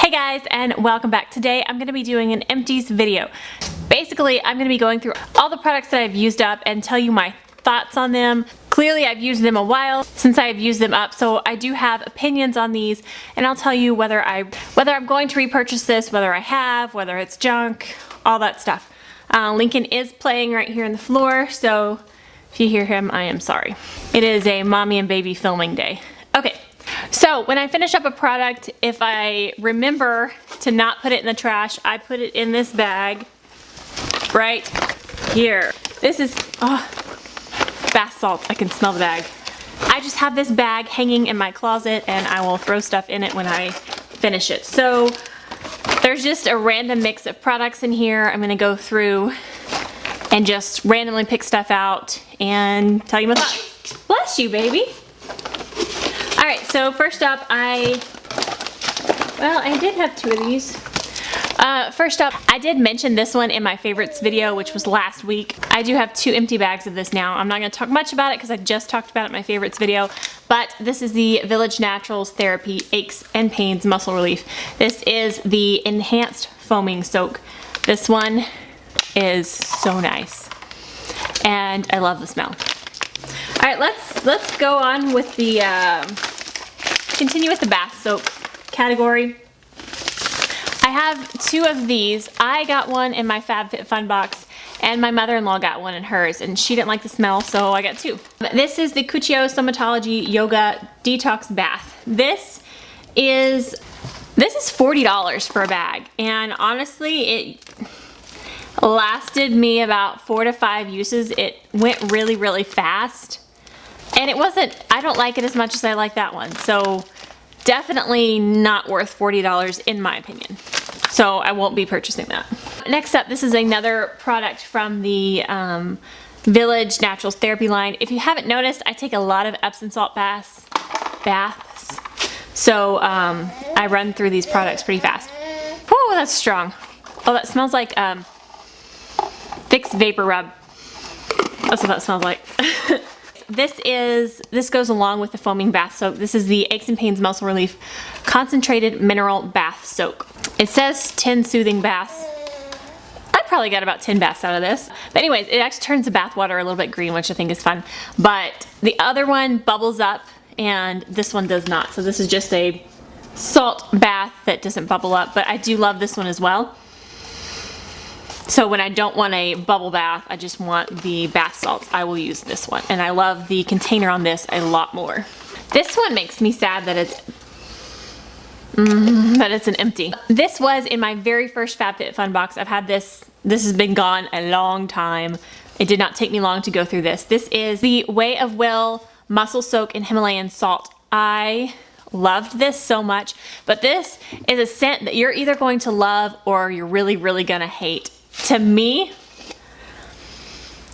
Hey guys, and welcome back. Today I'm going to be doing an empties video. Basically, I'm going to be going through all the products that I've used up and tell you my thoughts on them. Clearly I've used them a while since I've used them up, so I do have opinions on these, and I'll tell you whether I'm going to repurchase this, whether I have, whether it's junk, all that stuff. Lincoln is playing right here on the floor, so if you hear him, I am sorry. It is a mommy and baby filming day. Okay. So when I finish up a product, if I remember to not put it in the trash, I put it in this bag right here. This is bath salts. I can smell the bag. I just have this bag hanging in my closet and I will throw stuff in it when I finish it. So there's just a random mix of products in here. I'm gonna go through and just randomly pick stuff out and tell you my thoughts. Bless you, baby. Alright, so first up, I did have two of these. First up, I did mention this one in my favorites video, which was last week. I do have two empty bags of this now. I'm not going to talk much about it because I just talked about it in my favorites video, but this is the Village Naturals Therapy Aches and Pains Muscle Relief. This is the Enhanced Foaming Soak. This one is so nice, and I love the smell. Alright, let's go on with the, continue with the bath soap category. I have two of these. I got one in my FabFitFun box, and my mother-in-law got one in hers, and she didn't like the smell, so I got two. This is the Cuccio Somatology Yoga Detox Bath. This is $40 for a bag, and honestly, it lasted me about 4 to 5 uses. It went really, really fast. And I don't like it as much as I like that one. So definitely not worth $40 in my opinion. So I won't be purchasing that. Next up, this is another product from the Village Naturals Therapy line. If you haven't noticed, I take a lot of Epsom salt baths. So I run through these products pretty fast. Oh, that's strong. Oh, that smells like Vicks Vapor Rub. That's what that smells like. This goes along with the foaming bath soak. This is the Aches and Pains Muscle Relief Concentrated Mineral Bath Soak. It says 10 soothing baths. I probably got about 10 baths out of this. But anyways, it actually turns the bath water a little bit green, which I think is fun. But the other one bubbles up and this one does not. So this is just a salt bath that doesn't bubble up, but I do love this one as well. So when I don't want a bubble bath, I just want the bath salts, I will use this one. And I love the container on this a lot more. This one makes me sad that it's an empty. This was in my very first FabFitFun box. I've had this has been gone a long time. It did not take me long to go through this. This is the Way of Will Muscle Soak in Himalayan Salt. I loved this so much, but this is a scent that you're either going to love or you're really, really gonna hate. To me,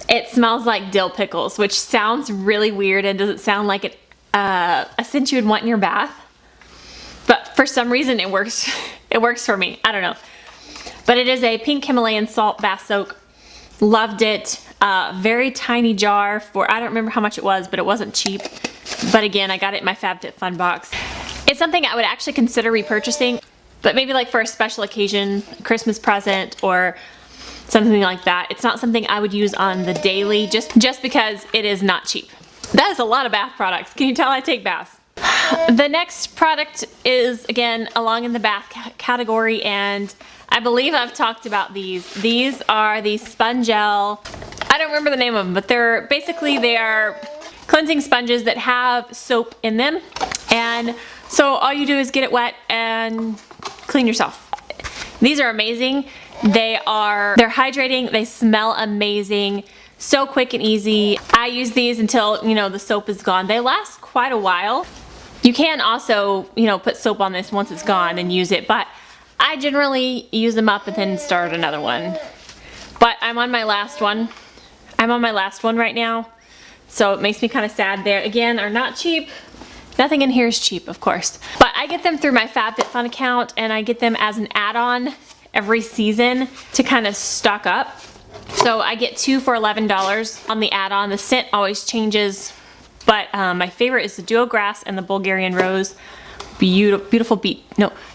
it smells like dill pickles, which sounds really weird and doesn't sound like a scent you would want in your bath. But for some reason it works. It works for me. I don't know. But it is a pink Himalayan salt bath soak. Loved it. Very tiny jar for, I don't remember how much it was, but it wasn't cheap. But again, I got it in my FabFitFun box. It's something I would actually consider repurchasing, but maybe like for a special occasion, a Christmas present, or something like that. It's not something I would use on the daily just because it is not cheap. That is a lot of bath products. Can you tell I take baths? The next product is, again, along in the bath category, and I believe I've talked about these. These are the Spongel. I don't remember the name of them, but they are cleansing sponges that have soap in them. And so all you do is get it wet and clean yourself. These are amazing. They're hydrating, they smell amazing, so quick and easy. I use these until, the soap is gone. They last quite a while. You can also, put soap on this once it's gone and use it, but I generally use them up and then start another one. But I'm on my last one. I'm on my last one right now, so it makes me kind of sad. They, again, are not cheap. Nothing in here is cheap, of course. But I get them through my FabFitFun account, and I get them as an add-on every season to kind of stock up. So I get 2 for $11 on the add-on. The scent always changes, but my favorite is the Duo Grass and the Bulgarian Rose. beautiful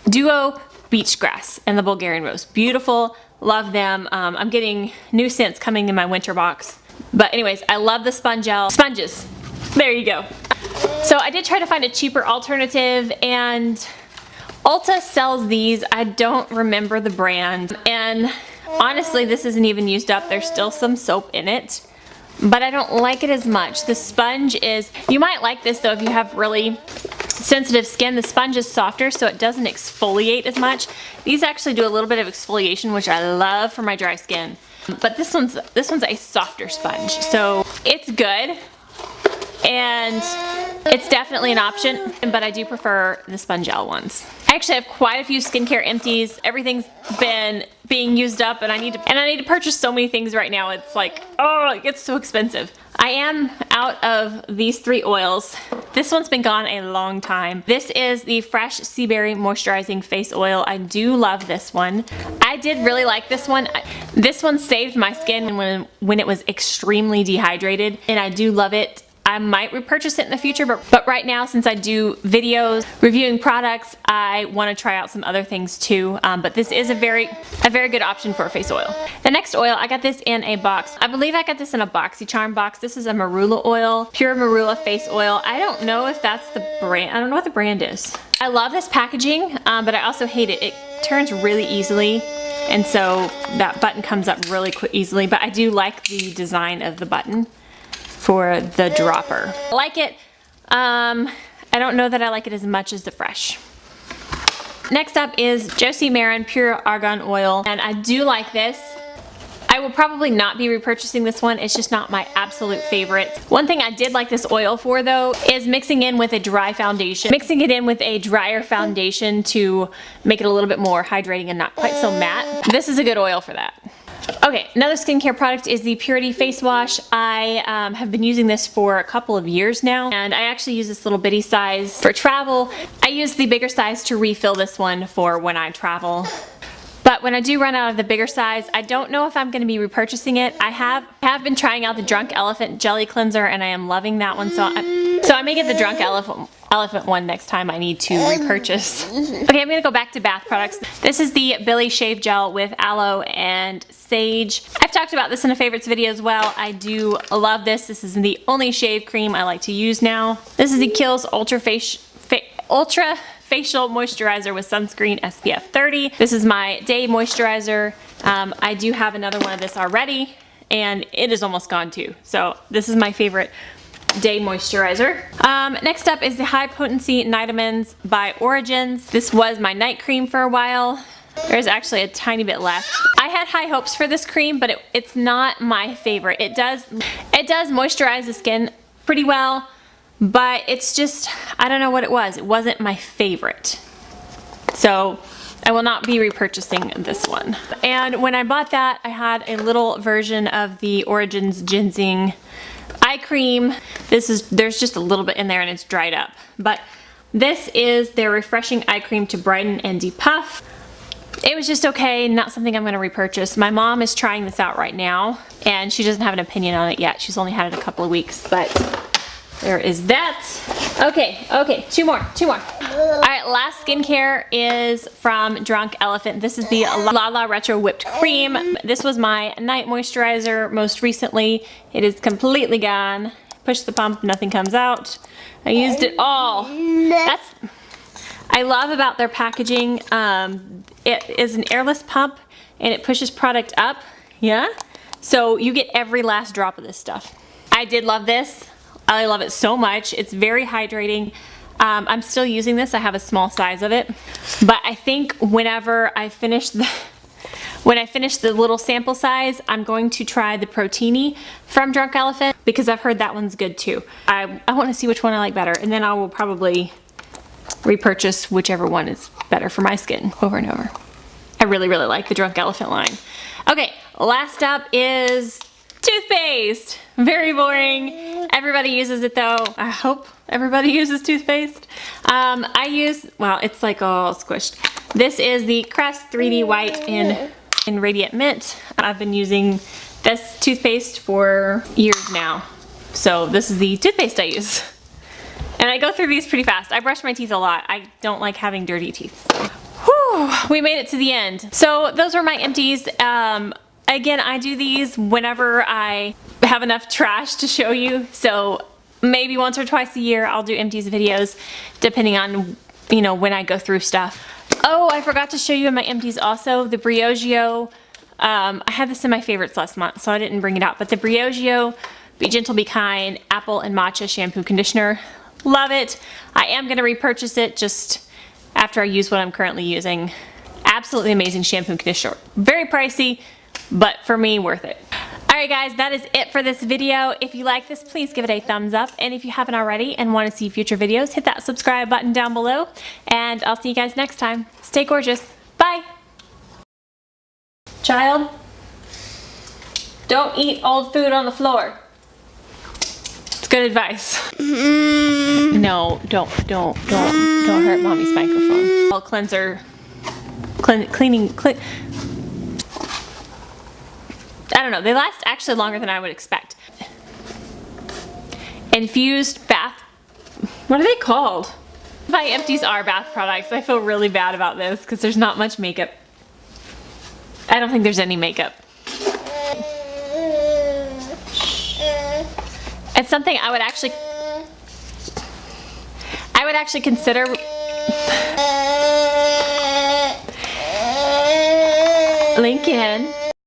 duo beach grass and the Bulgarian rose. Beautiful, love them. I'm getting new scents coming in my winter box. But anyways, I love the sponges. There you go. So I did try to find a cheaper alternative, and Ulta sells these. I don't remember the brand. And honestly, this isn't even used up. There's still some soap in it, but I don't like it as much. The sponge is, you might like this though if you have really sensitive skin. The sponge is softer, so it doesn't exfoliate as much. These actually do a little bit of exfoliation, which I love for my dry skin. But this one's a softer sponge, so it's good. And it's definitely an option, but I do prefer the Spongelle ones. I actually have quite a few skincare empties. Everything's been being used up, and I need to purchase so many things right now. It's like, oh, it gets so expensive. I am out of these 3 oils. This one's been gone a long time. This is the Fresh Sea Berry Moisturizing Face Oil. I do love this one. I did really like this one. This one saved my skin when it was extremely dehydrated, and I do love it. I might repurchase it in the future, but right now, since I do videos reviewing products, I want to try out some other things too. But this is a very good option for a face oil. The next oil, I got this in a box. I believe I got this in a BoxyCharm box. This is a Marula oil, pure Marula face oil. I don't know if that's the brand. I don't know what the brand is. I love this packaging, but I also hate it. It turns really easily, and so that button comes up really easily. But I do like the design of the button for the dropper. I like it. I don't know that I like it as much as the Fresh. Next up is Josie Maran Pure Argan Oil, and I do like this. I will probably not be repurchasing this one. It's just not my absolute favorite. One thing I did like this oil for though is mixing in with a dry foundation. Mixing it in with a drier foundation to make it a little bit more hydrating and not quite so matte. This is a good oil for that. Okay, another skincare product is the Purity Face Wash. I have been using this for a couple of years now, and I actually use this little bitty size for travel. I use the bigger size to refill this one for when I travel. But when I do run out of the bigger size, I don't know if I'm going to be repurchasing it. I have been trying out the Drunk Elephant Jelly Cleanser, and I am loving that one, so I may get the Drunk Elephant one next time I need to repurchase. Okay, I'm gonna go back to bath products. This is the Billie Shave Gel with aloe and sage. I've talked about this in a favorites video as well. I do love this. This is the only shave cream I like to use now. This is the Kiehl's Ultra Facial Moisturizer with Sunscreen SPF 30. This is my day moisturizer. I do have another one of this already, and it is almost gone too. So this is my favorite day moisturizer. Next up is the High Potency Nightamins by Origins. This was my night cream for a while. There's actually a tiny bit left. I had high hopes for this cream, but it's not my favorite. It does moisturize the skin pretty well, but it's just, I don't know what it was. It wasn't my favorite. So I will not be repurchasing this one. And when I bought that, I had a little version of the Origins Ginseng eye cream. There's just a little bit in there and it's dried up. But this is their refreshing eye cream to brighten and depuff. It was just okay, not something I'm gonna repurchase. My mom is trying this out right now and she doesn't have an opinion on it yet. She's only had it a couple of weeks, but there is that. Okay, two more. All right, last skincare is from Drunk Elephant. This is the Lala Retro Whipped Cream. This was my night moisturizer most recently. It is completely gone. Push the pump, nothing comes out. I used it all. That's I love about their packaging. It is an airless pump and it pushes product up. Yeah? So you get every last drop of this stuff. I did love this. I love it so much. It's very hydrating. I'm still using this. I have a small size of it. But I think whenever I finish the little sample size, I'm going to try the Protini from Drunk Elephant because I've heard that one's good too. I want to see which one I like better, and then I will probably repurchase whichever one is better for my skin over and over. I really like the Drunk Elephant line. Okay, last up is toothpaste. Very boring. Everybody uses it though. I hope everybody uses toothpaste. I use, well, it's like all squished. This is the Crest 3D White in Radiant Mint. I've been using this toothpaste for years now. So this is the toothpaste I use. And And I go through these pretty fast. I brush my teeth a lot. I don't like having dirty teeth. Whew, we made it to the end. So those were my empties. Again, I do these whenever I have enough trash to show you. So maybe once or twice a year I'll do empties videos, depending on, you know, when I go through stuff. Oh, I forgot to show you in my empties also, the Briogeo. I had this in my favorites last month, so I didn't bring it out, but the Briogeo Be Gentle, Be Kind Apple and Matcha Shampoo Conditioner. Love it. I am going to repurchase it just after I use what I'm currently using. Absolutely amazing shampoo and conditioner. Very pricey, but for me, worth it. Alright guys, that is it for this video. If you like this, please give it a thumbs up. And if you haven't already and want to see future videos, hit that subscribe button down below. And I'll see you guys next time. Stay gorgeous. Bye! Child, don't eat old food on the floor. It's good advice. No, don't hurt mommy's microphone. All cleanser, cleaning. I don't know, they last actually longer than I would expect. Infused bath, what are they called? My Empties are bath products. I feel really bad about this because there's not much makeup. I don't think there's any makeup. It's something I would actually consider. Lincoln.